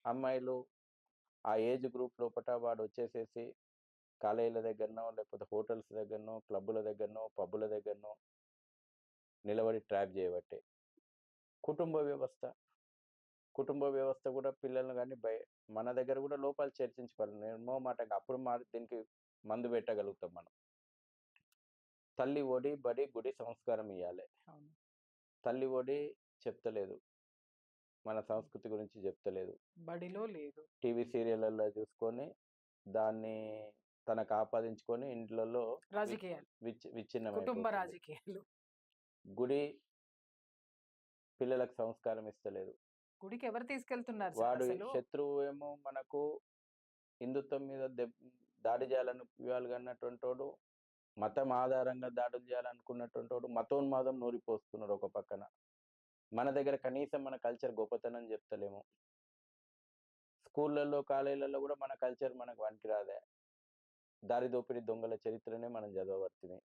అమ్మాయిలు ఆ age group లోపట వాడు వచ్చేసేసి కాలేజీల దగ్గరనో, లేకపోతే హోటల్స్ దగ్గరనో, క్లబ్బుల దగ్గరనో, పబ్బుల దగ్గరనో నిలబడి ట్రాప్ చేయబట్టే. కుటుంబ వ్యవస్థ, కుటుంబ వ్యవస్థ కూడా పిల్లల్ని గాని మన దగ్గర కూడా లోపాలు చర్చించుకోవాలి. నిర్మోహమాటంగా అప్పుడు దీనికి మందు పెట్టగలుగుతాం మనం. తల్లి ఒడి, బడి, గుడి సంస్కారం ఇయ్యాలే. అవును. తల్లి ఒడి చెప్తలేదు. మన సంస్కృతి గురించి చెప్తలేదు. బడిలో లేదు. టీవీ సీరియళ్ళల్లో చూసుకొని దాన్ని తనకు ఆపాదించుకొని ఇంట్లలో రాజకీయాలు. కుటుంబ విచ్ఛిన్నమైపోతుంది. రాజకీయాలు. గుడి పిల్లలకు సంస్కారం ఇస్తలేదు. గుడికి ఎవరు తీసుకెళ్తున్నారు సార్ వాడు అసలు? శత్రువు ఏమో మనకు హిందుత్వం మీద దాడి చేయాలన్నటువంటోడు, మతం ఆధారంగా దాడులు చేయాలనుకున్నటువంటోడు మతోన్మాదం నూరిపోస్తున్నాడు ఒక పక్కన. మన దగ్గర కనీసం మన కల్చర్ గొప్పతనం చెప్తలేము. స్కూళ్ళల్లో, కాలేజీలలో కూడా మన కల్చర్ మనకు పనికిరాదే. దారి దోపిడీ దొంగల చరిత్రనే మనం చదవబడుతుంది.